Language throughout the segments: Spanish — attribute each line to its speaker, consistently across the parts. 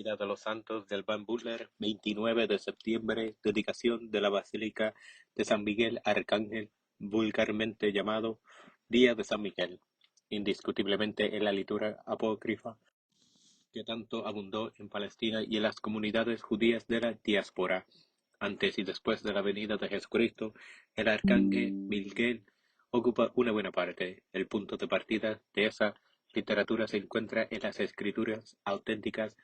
Speaker 1: Vida de los Santos del Van Butler, 29 de septiembre, dedicación de la Basílica de San Miguel Arcángel, vulgarmente llamado Día de San Miguel, indiscutiblemente en la liturgia apócrifa que tanto abundó en Palestina y en las comunidades judías de la diáspora. Antes y después de la venida de Jesucristo, el arcángel Miguel ocupa una buena parte. El punto de partida de esa literatura se encuentra en las escrituras auténticas,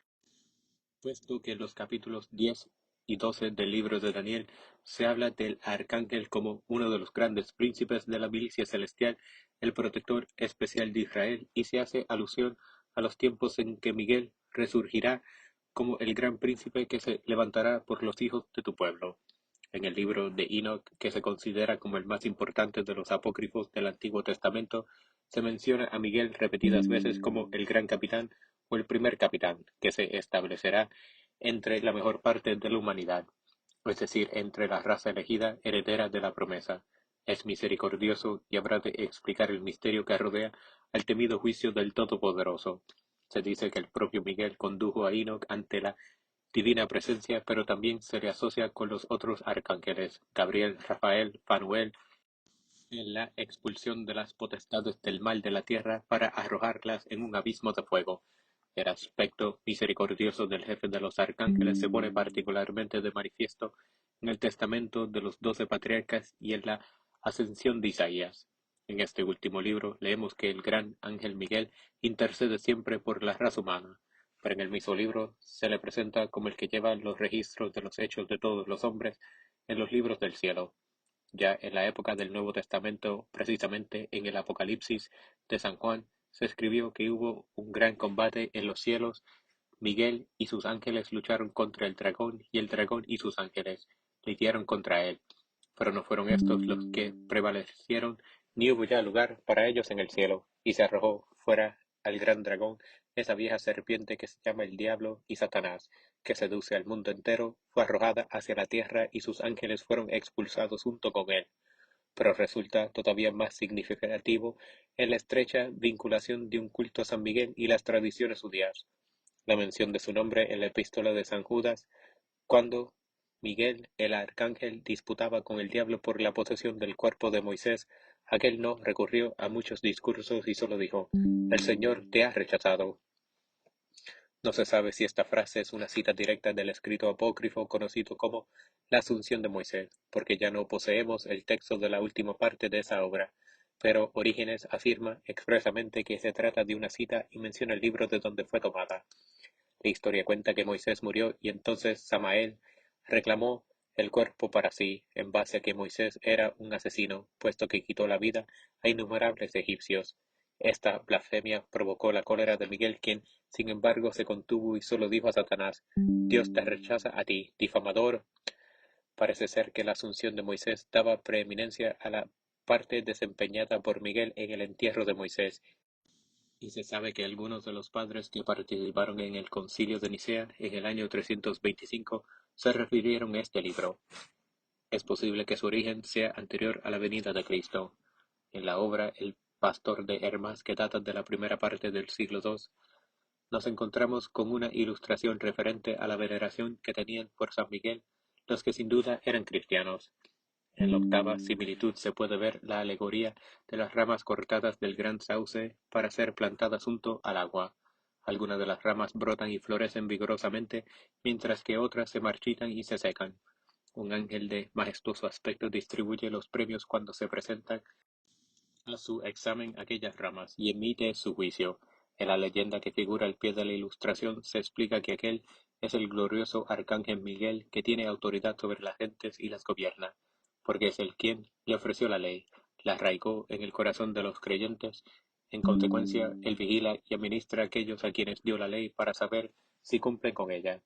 Speaker 1: puesto que en los capítulos 10 y 12 del libro de Daniel se habla del arcángel como uno de los grandes príncipes de la milicia celestial, el protector especial de Israel, y se hace alusión a los tiempos en que Miguel resurgirá como el gran príncipe que se levantará por los hijos de tu pueblo. En el libro de Enoch, que se considera como el más importante de los apócrifos del Antiguo Testamento, se menciona a Miguel repetidas veces como el gran capitán o el primer capitán, que se establecerá entre la mejor parte de la humanidad, es decir, entre la raza elegida heredera de la promesa. Es misericordioso y habrá de explicar el misterio que rodea al temido juicio del Todopoderoso. Se dice que el propio Miguel condujo a Enoch ante la divina presencia, pero también se le asocia con los otros arcángeles, Gabriel, Rafael, Fanuel, en la expulsión de las potestades del mal de la tierra para arrojarlas en un abismo de fuego. El aspecto misericordioso del jefe de los arcángeles se pone particularmente de manifiesto en el testamento de los 12 patriarcas y en la ascensión de Isaías. En este último libro leemos que el gran ángel Miguel intercede siempre por la raza humana, pero en el mismo libro se le presenta como el que lleva los registros de los hechos de todos los hombres en los libros del cielo. Ya en la época del Nuevo Testamento, precisamente en el Apocalipsis de San Juan, se escribió que hubo un gran combate en los cielos. Miguel y sus ángeles lucharon contra el dragón y el dragón y sus ángeles lidiaron contra él. Pero no fueron estos los que prevalecieron, ni hubo ya lugar para ellos en el cielo, y se arrojó fuera al gran dragón, esa vieja serpiente que se llama el diablo y Satanás, que seduce al mundo entero, fue arrojada hacia la tierra y sus ángeles fueron expulsados junto con él. Pero resulta todavía más significativo en la estrecha vinculación de un culto a San Miguel y las tradiciones judías. La mención de su nombre en la epístola de San Judas, cuando Miguel el arcángel disputaba con el diablo por la posesión del cuerpo de Moisés, aquel no recurrió a muchos discursos y solo dijo: "El Señor te ha rechazado". No se sabe si esta frase es una cita directa del escrito apócrifo conocido como la Asunción de Moisés, porque ya no poseemos el texto de la última parte de esa obra, pero Orígenes afirma expresamente que se trata de una cita y menciona el libro de donde fue tomada. La historia cuenta que Moisés murió y entonces Samael reclamó el cuerpo para sí, en base a que Moisés era un asesino, puesto que quitó la vida a innumerables egipcios. Esta blasfemia provocó la cólera de Miguel, quien, sin embargo, se contuvo y solo dijo a Satanás: "Dios te rechaza a ti, difamador". Parece ser que la asunción de Moisés daba preeminencia a la parte desempeñada por Miguel en el entierro de Moisés, y se sabe que algunos de los padres que participaron en el Concilio de Nicea en el año 325 se refirieron a este libro. Es posible que su origen sea anterior a la venida de Cristo. En la obra El pastor de Hermas, que data de la primera parte del siglo II, nos encontramos con una ilustración referente a la veneración que tenían por San Miguel los que sin duda eran cristianos. En la octava similitud se puede ver la alegoría de las ramas cortadas del gran sauce para ser plantadas junto al agua. Algunas de las ramas brotan y florecen vigorosamente, mientras que otras se marchitan y se secan. Un ángel de majestuoso aspecto distribuye los premios cuando se presentan a su examen aquellas ramas y emite su juicio. En la leyenda que figura al pie de la ilustración se explica que aquel es el glorioso arcángel Miguel, que tiene autoridad sobre las gentes y las gobierna, porque es el quien le ofreció la ley, la arraigó en el corazón de los creyentes. En consecuencia, él vigila y administra a aquellos a quienes dio la ley para saber si cumplen con ella.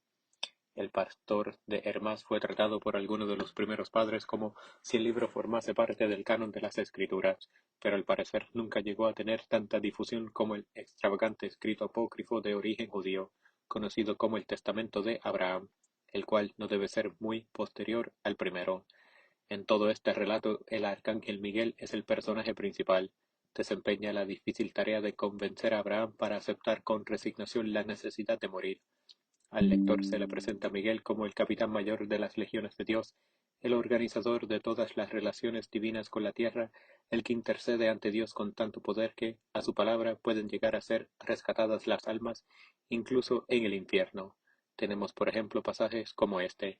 Speaker 1: El pastor de Hermas fue tratado por algunos de los primeros padres como si el libro formase parte del canon de las Escrituras, pero al parecer nunca llegó a tener tanta difusión como el extravagante escrito apócrifo de origen judío, conocido como el Testamento de Abraham, el cual no debe ser muy posterior al primero. En todo este relato, el arcángel Miguel es el personaje principal. Desempeña la difícil tarea de convencer a Abraham para aceptar con resignación la necesidad de morir. Al lector se le presenta a Miguel como el capitán mayor de las legiones de Dios, el organizador de todas las relaciones divinas con la tierra, el que intercede ante Dios con tanto poder que, a su palabra, pueden llegar a ser rescatadas las almas, incluso en el infierno. Tenemos, por ejemplo, pasajes como este: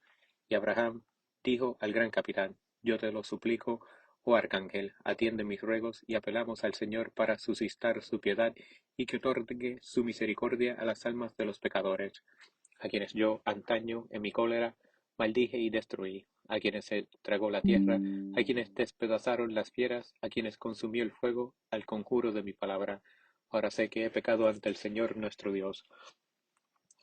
Speaker 1: Y Abraham dijo al gran capitán: Yo te lo suplico, oh arcángel, atiende mis ruegos, y apelamos al Señor para suscitar su piedad y que otorgue su misericordia a las almas de los pecadores, a quienes yo antaño en mi cólera maldije y destruí, a quienes se tragó la tierra, a quienes despedazaron las fieras, a quienes consumió el fuego, al conjuro de mi palabra. Ahora sé que he pecado ante el Señor nuestro Dios.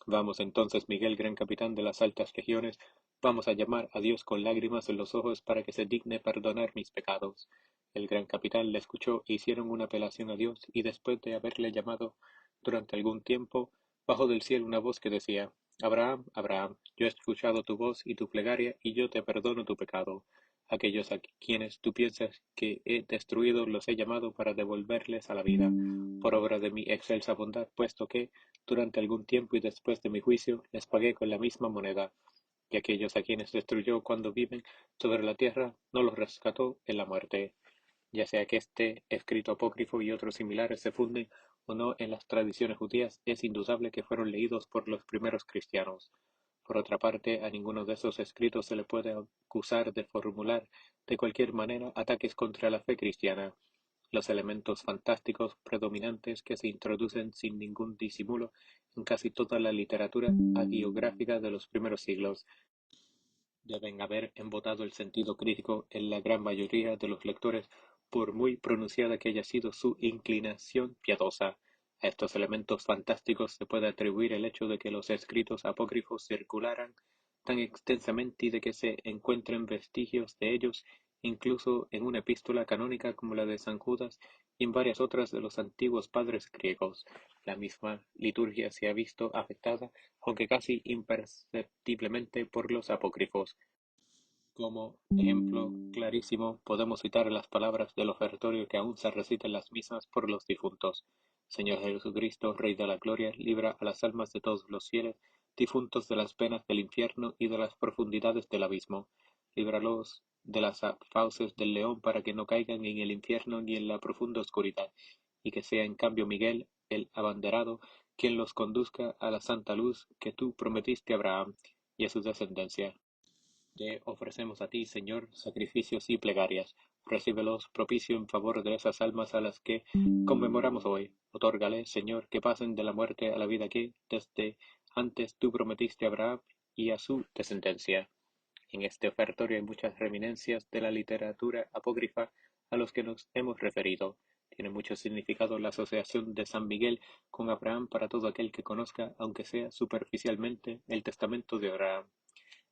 Speaker 1: Vamos entonces, Miguel, gran capitán de las altas legiones, vamos a llamar a Dios con lágrimas en los ojos para que se digne perdonar mis pecados. El gran capitán le escuchó e hicieron una apelación a Dios, y después de haberle llamado durante algún tiempo, bajó del cielo una voz que decía: Abraham, Abraham, yo he escuchado tu voz y tu plegaria, y yo te perdono tu pecado. Aquellos a quienes tú piensas que he destruido los he llamado para devolverles a la vida, por obra de mi excelsa bondad, puesto que, durante algún tiempo y después de mi juicio, les pagué con la misma moneda, y aquellos a quienes destruyó cuando viven sobre la tierra, no los rescató en la muerte. Ya sea que este escrito apócrifo y otros similares se funden o no en las tradiciones judías, es indudable que fueron leídos por los primeros cristianos. Por otra parte, a ninguno de esos escritos se le puede acusar de formular de cualquier manera ataques contra la fe cristiana. Los elementos fantásticos predominantes que se introducen sin ningún disimulo en casi toda la literatura hagiográfica de los primeros siglos deben haber embotado el sentido crítico en la gran mayoría de los lectores, por muy pronunciada que haya sido su inclinación piadosa. A estos elementos fantásticos se puede atribuir el hecho de que los escritos apócrifos circularan tan extensamente y de que se encuentren vestigios de ellos incluso en una epístola canónica como la de San Judas y en varias otras de los antiguos padres griegos. La misma liturgia se ha visto afectada, aunque casi imperceptiblemente, por los apócrifos. Como ejemplo clarísimo podemos citar las palabras del ofertorio que aún se recita en las misas por los difuntos: Señor Jesucristo, Rey de la Gloria, libra a las almas de todos los fieles difuntos de las penas del infierno y de las profundidades del abismo. Líbralos de las fauces del león para que no caigan en el infierno ni en la profunda oscuridad, y que sea en cambio Miguel, el abanderado, quien los conduzca a la santa luz que tú prometiste a Abraham y a su descendencia. Te ofrecemos a ti, Señor, sacrificios y plegarias. Recíbelos propicio en favor de esas almas a las que conmemoramos hoy. Otórgale, Señor, que pasen de la muerte a la vida que, desde antes, tú prometiste a Abraham y a su descendencia. En este ofertorio hay muchas reminiscencias de la literatura apócrifa a los que nos hemos referido. Tiene mucho significado la asociación de San Miguel con Abraham para todo aquel que conozca, aunque sea superficialmente, el testamento de Abraham.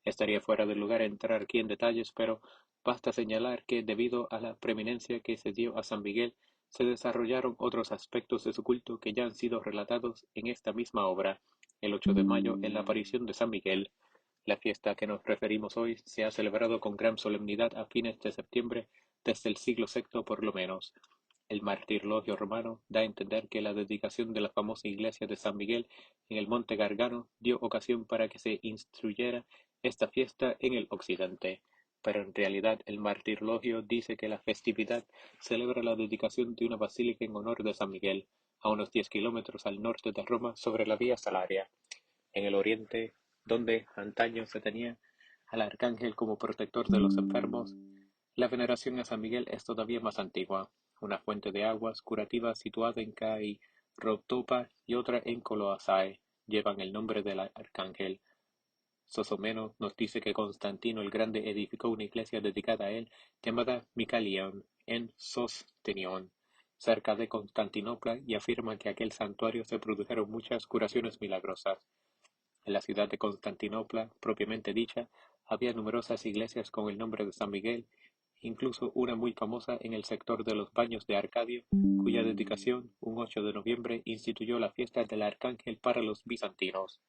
Speaker 1: Estaría fuera de lugar entrar aquí en detalles, pero basta señalar que, debido a la preeminencia que se dio a San Miguel, se desarrollaron otros aspectos de su culto que ya han sido relatados en esta misma obra. El 8 de mayo, en la aparición de San Miguel. La fiesta a que nos referimos hoy se ha celebrado con gran solemnidad a fines de septiembre desde el siglo VI por lo menos. El martirologio romano da a entender que la dedicación de la famosa iglesia de San Miguel en el monte Gargano dio ocasión para que se instituyera esta fiesta en el occidente, pero en realidad el martirologio dice que la festividad celebra la dedicación de una basílica en honor de San Miguel, a unos 10 kilómetros al norte de Roma sobre la vía Salaria. En el oriente, donde antaño se tenía al arcángel como protector de los enfermos, la veneración a San Miguel es todavía más antigua. Una fuente de aguas curativas situada en Cairotopa y otra en Coloasae llevan el nombre del arcángel. Sosomeno nos dice que Constantino el Grande edificó una iglesia dedicada a él, llamada Micalión, en Sostenión, cerca de Constantinopla, y afirma que en aquel santuario se produjeron muchas curaciones milagrosas. En la ciudad de Constantinopla, propiamente dicha, había numerosas iglesias con el nombre de San Miguel, incluso una muy famosa en el sector de los Baños de Arcadio, cuya dedicación, un 8 de noviembre, instituyó la fiesta del Arcángel para los bizantinos.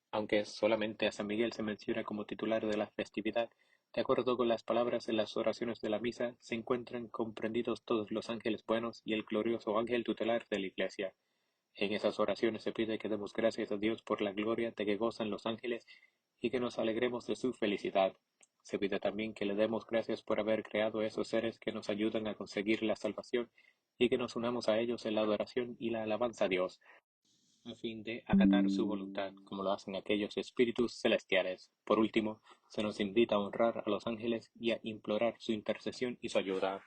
Speaker 1: Aunque solamente a San Miguel se menciona como titular de la festividad, de acuerdo con las palabras en las oraciones de la misa, se encuentran comprendidos todos los ángeles buenos y el glorioso ángel tutelar de la Iglesia. En esas oraciones se pide que demos gracias a Dios por la gloria de que gozan los ángeles y que nos alegremos de su felicidad. Se pide también que le demos gracias por haber creado esos seres que nos ayudan a conseguir la salvación y que nos unamos a ellos en la adoración y la alabanza a Dios, a fin de acatar su voluntad, como lo hacen aquellos espíritus celestiales. Por último, se nos invita a honrar a los ángeles y a implorar su intercesión y su ayuda.